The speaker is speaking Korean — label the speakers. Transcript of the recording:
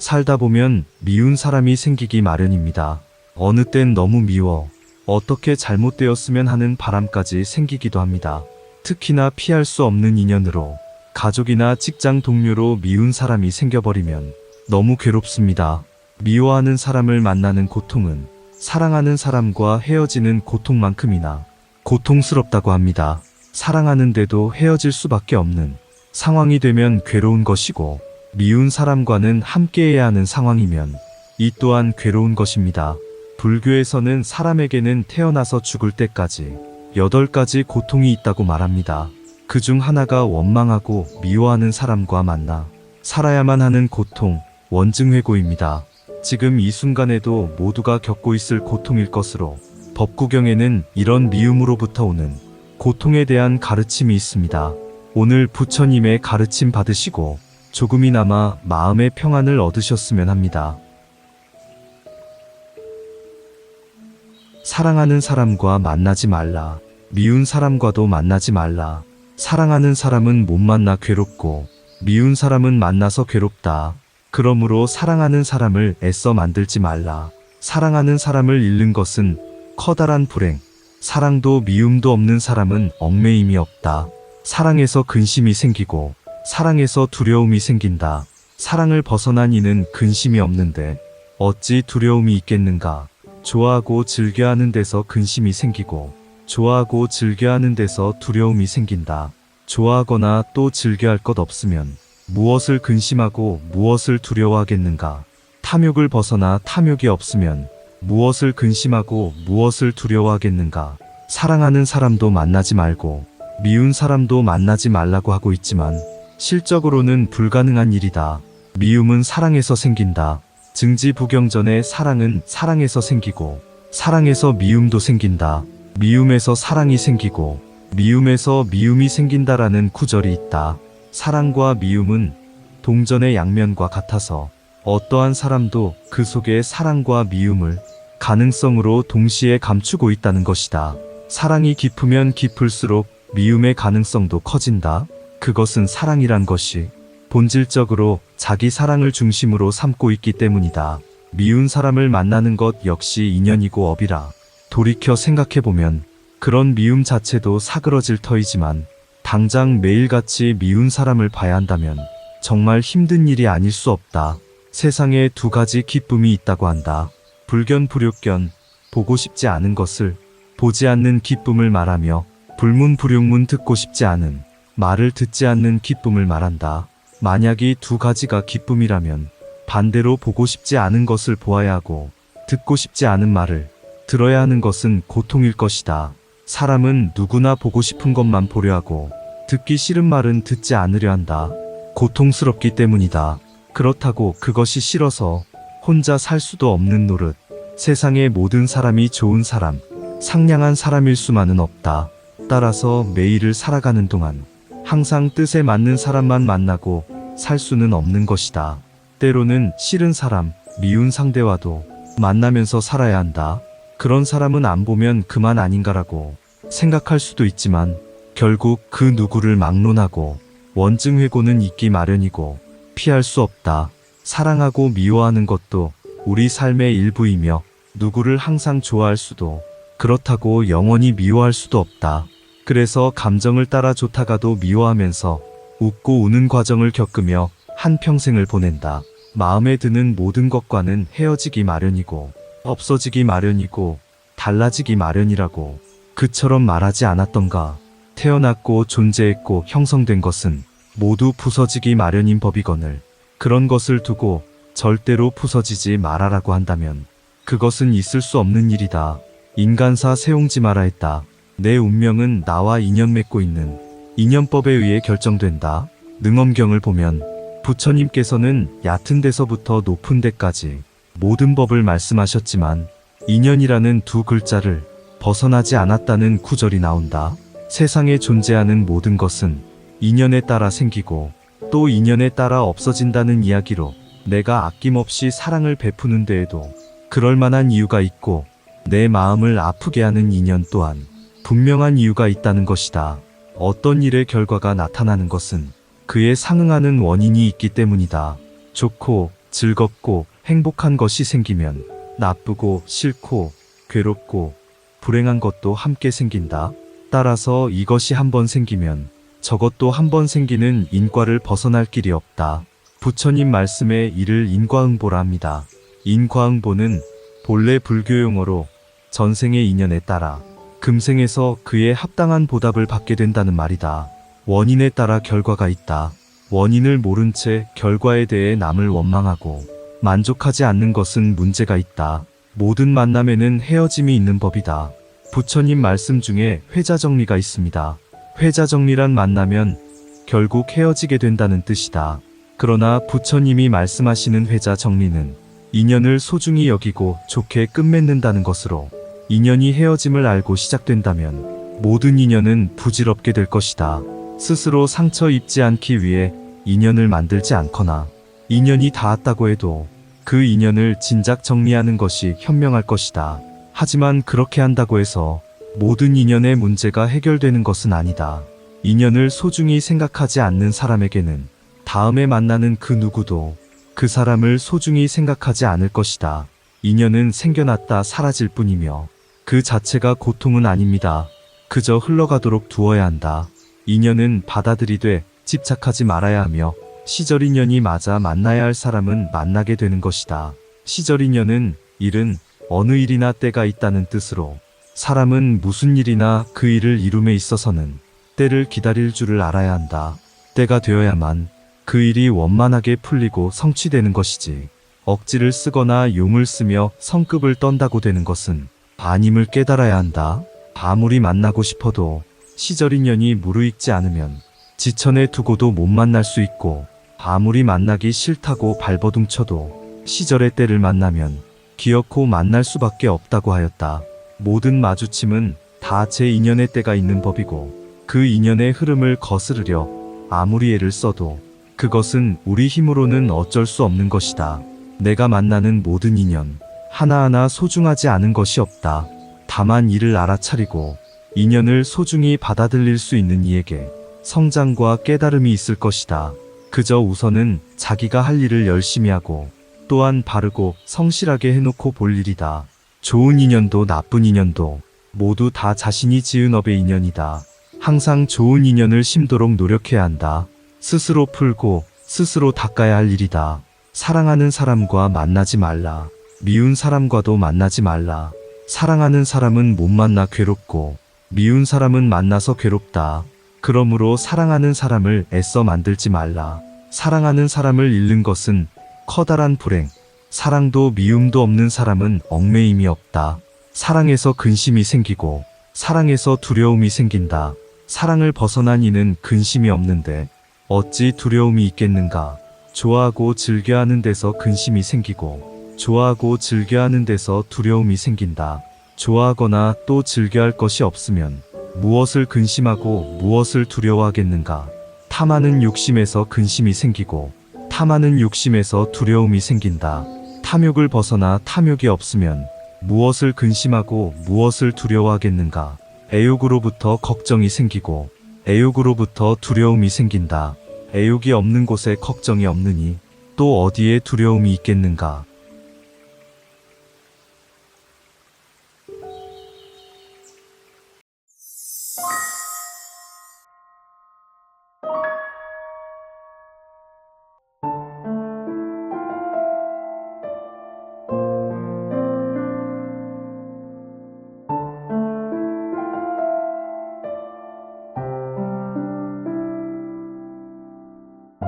Speaker 1: 살다 보면 미운 사람이 생기기 마련입니다. 어느 땐 너무 미워 어떻게 잘못되었으면 하는 바람까지 생기기도 합니다. 특히나 피할 수 없는 인연으로 가족이나 직장 동료로 미운 사람이 생겨버리면 너무 괴롭습니다. 미워하는 사람을 만나는 고통은 사랑하는 사람과 헤어지는 고통만큼이나 고통스럽다고 합니다. 사랑하는데도 헤어질 수밖에 없는 상황이 되면 괴로운 것이고, 미운 사람과는 함께해야 하는 상황이면 이 또한 괴로운 것입니다. 불교에서는 사람에게는 태어나서 죽을 때까지 8가지 고통이 있다고 말합니다. 그중 하나가 원망하고 미워하는 사람과 만나 살아야만 하는 고통, 원증회고입니다. 지금 이 순간에도 모두가 겪고 있을 고통일 것으로 법구경에는 이런 미움으로부터 오는 고통에 대한 가르침이 있습니다. 오늘 부처님의 가르침 받으시고 조금이나마 마음의 평안을 얻으셨으면 합니다. 사랑하는 사람과 만나지 말라. 미운 사람과도 만나지 말라. 사랑하는 사람은 못 만나 괴롭고 미운 사람은 만나서 괴롭다. 그러므로 사랑하는 사람을 애써 만들지 말라. 사랑하는 사람을 잃는 것은 커다란 불행. 사랑도 미움도 없는 사람은 얽매임이 없다. 사랑에서 근심이 생기고 사랑에서 두려움이 생긴다. 사랑을 벗어난 이는 근심이 없는데 어찌 두려움이 있겠는가. 좋아하고 즐겨하는 데서 근심이 생기고 좋아하고 즐겨하는 데서 두려움이 생긴다. 좋아하거나 또 즐겨할 것 없으면 무엇을 근심하고 무엇을 두려워하겠는가. 탐욕을 벗어나 탐욕이 없으면 무엇을 근심하고 무엇을 두려워하겠는가. 사랑하는 사람도 만나지 말고 미운 사람도 만나지 말라고 하고 있지만 실적으로는 불가능한 일이다. 미움은 사랑에서 생긴다. 증지부경전의 사랑은 사랑에서 생기고 사랑에서 미움도 생긴다. 미움에서 사랑이 생기고 미움에서 미움이 생긴다라는 구절이 있다. 사랑과 미움은 동전의 양면과 같아서 어떠한 사람도 그 속에 사랑과 미움을 가능성으로 동시에 감추고 있다는 것이다. 사랑이 깊으면 깊을수록 미움의 가능성도 커진다. 그것은 사랑이란 것이 본질적으로 자기 사랑을 중심으로 삼고 있기 때문이다. 미운 사람을 만나는 것 역시 인연이고 업이라. 돌이켜 생각해보면 그런 미움 자체도 사그러질 터이지만 당장 매일같이 미운 사람을 봐야 한다면 정말 힘든 일이 아닐 수 없다. 세상에 2가지 기쁨이 있다고 한다. 불견 불욕견, 보고 싶지 않은 것을 보지 않는 기쁨을 말하며 불문 불욕문, 듣고 싶지 않은 말을 듣지 않는 기쁨을 말한다. 만약 이 2가지가 기쁨이라면 반대로 보고 싶지 않은 것을 보아야 하고 듣고 싶지 않은 말을 들어야 하는 것은 고통일 것이다. 사람은 누구나 보고 싶은 것만 보려 하고 듣기 싫은 말은 듣지 않으려 한다. 고통스럽기 때문이다. 그렇다고 그것이 싫어서 혼자 살 수도 없는 노릇. 세상의 모든 사람이 좋은 사람, 상냥한 사람일 수만은 없다. 따라서 매일을 살아가는 동안 항상 뜻에 맞는 사람만 만나고 살 수는 없는 것이다. 때로는 싫은 사람, 미운 상대와도 만나면서 살아야 한다. 그런 사람은 안 보면 그만 아닌가라고 생각할 수도 있지만 결국 그 누구를 막론하고 원증회고는 있기 마련이고 피할 수 없다. 사랑하고 미워하는 것도 우리 삶의 일부이며 누구를 항상 좋아할 수도 그렇다고 영원히 미워할 수도 없다. 그래서 감정을 따라 좋다가도 미워하면서 웃고 우는 과정을 겪으며 한평생을 보낸다. 마음에 드는 모든 것과는 헤어지기 마련이고 없어지기 마련이고 달라지기 마련이라고 그처럼 말하지 않았던가. 태어났고 존재했고 형성된 것은 모두 부서지기 마련인 법이거늘 그런 것을 두고 절대로 부서지지 말아라고 한다면 그것은 있을 수 없는 일이다. 인간사 세옹지마라 했다. 내 운명은 나와 인연 맺고 있는 인연법에 의해 결정된다. 능엄경을 보면 부처님께서는 얕은 데서부터 높은 데까지 모든 법을 말씀하셨지만 인연이라는 2글자를 벗어나지 않았다는 구절이 나온다. 세상에 존재하는 모든 것은 인연에 따라 생기고 또 인연에 따라 없어진다는 이야기로 내가 아낌없이 사랑을 베푸는 데에도 그럴 만한 이유가 있고 내 마음을 아프게 하는 인연 또한 분명한 이유가 있다는 것이다. 어떤 일의 결과가 나타나는 것은 그에 상응하는 원인이 있기 때문이다. 좋고 즐겁고 행복한 것이 생기면 나쁘고 싫고 괴롭고 불행한 것도 함께 생긴다. 따라서 이것이 한번 생기면 저것도 한번 생기는 인과를 벗어날 길이 없다. 부처님 말씀에 이를 인과응보라 합니다. 인과응보는 본래 불교 용어로 전생의 인연에 따라 금생에서 그에 합당한 보답을 받게 된다는 말이다. 원인에 따라 결과가 있다. 원인을 모른 채 결과에 대해 남을 원망하고 만족하지 않는 것은 문제가 있다. 모든 만남에는 헤어짐이 있는 법이다. 부처님 말씀 중에 회자정리가 있습니다. 회자정리란 만나면 결국 헤어지게 된다는 뜻이다. 그러나 부처님이 말씀하시는 회자정리는 인연을 소중히 여기고 좋게 끝맺는다는 것으로 인연이 헤어짐을 알고 시작된다면 모든 인연은 부질없게 될 것이다. 스스로 상처 입지 않기 위해 인연을 만들지 않거나 인연이 닿았다고 해도 그 인연을 진작 정리하는 것이 현명할 것이다. 하지만 그렇게 한다고 해서 모든 인연의 문제가 해결되는 것은 아니다. 인연을 소중히 생각하지 않는 사람에게는 다음에 만나는 그 누구도 그 사람을 소중히 생각하지 않을 것이다. 인연은 생겨났다 사라질 뿐이며 그 자체가 고통은 아닙니다. 그저 흘러가도록 두어야 한다. 인연은 받아들이되 집착하지 말아야 하며 시절 인연이 맞아 만나야 할 사람은 만나게 되는 것이다. 시절 인연은 일은 어느 일이나 때가 있다는 뜻으로 사람은 무슨 일이나 그 일을 이룸에 있어서는 때를 기다릴 줄을 알아야 한다. 때가 되어야만 그 일이 원만하게 풀리고 성취되는 것이지 억지를 쓰거나 용을 쓰며 성급을 떤다고 되는 것은 아님을 깨달아야 한다. 아무리 만나고 싶어도 시절 인연이 무르익지 않으면 지천에 두고도 못 만날 수 있고 아무리 만나기 싫다고 발버둥쳐도 시절의 때를 만나면 기어코 만날 수밖에 없다고 하였다. 모든 마주침은 다 제 인연의 때가 있는 법이고 그 인연의 흐름을 거스르려 아무리 애를 써도 그것은 우리 힘으로는 어쩔 수 없는 것이다. 내가 만나는 모든 인연 하나하나 소중하지 않은 것이 없다. 다만 이를 알아차리고 인연을 소중히 받아들일 수 있는 이에게 성장과 깨달음이 있을 것이다. 그저 우선은 자기가 할 일을 열심히 하고 또한 바르고 성실하게 해놓고 볼 일이다. 좋은 인연도 나쁜 인연도 모두 다 자신이 지은 업의 인연이다. 항상 좋은 인연을 심도록 노력해야 한다. 스스로 풀고 스스로 닦아야 할 일이다. 사랑하는 사람과 만나지 말라. 미운 사람과도 만나지 말라. 사랑하는 사람은 못 만나 괴롭고 미운 사람은 만나서 괴롭다. 그러므로 사랑하는 사람을 애써 만들지 말라. 사랑하는 사람을 잃는 것은 커다란 불행. 사랑도 미움도 없는 사람은 얽매임이 없다. 사랑에서 근심이 생기고 사랑에서 두려움이 생긴다. 사랑을 벗어난 이는 근심이 없는데 어찌 두려움이 있겠는가. 좋아하고 즐겨하는 데서 근심이 생기고 좋아하고 즐겨하는 데서 두려움이 생긴다. 좋아하거나 또 즐겨할 것이 없으면 무엇을 근심하고 무엇을 두려워하겠는가. 탐하는 욕심에서 근심이 생기고 탐하는 욕심에서 두려움이 생긴다. 탐욕을 벗어나 탐욕이 없으면 무엇을 근심하고 무엇을 두려워하겠는가. 애욕으로부터 걱정이 생기고 애욕으로부터 두려움이 생긴다. 애욕이 없는 곳에 걱정이 없느니 또 어디에 두려움이 있겠는가.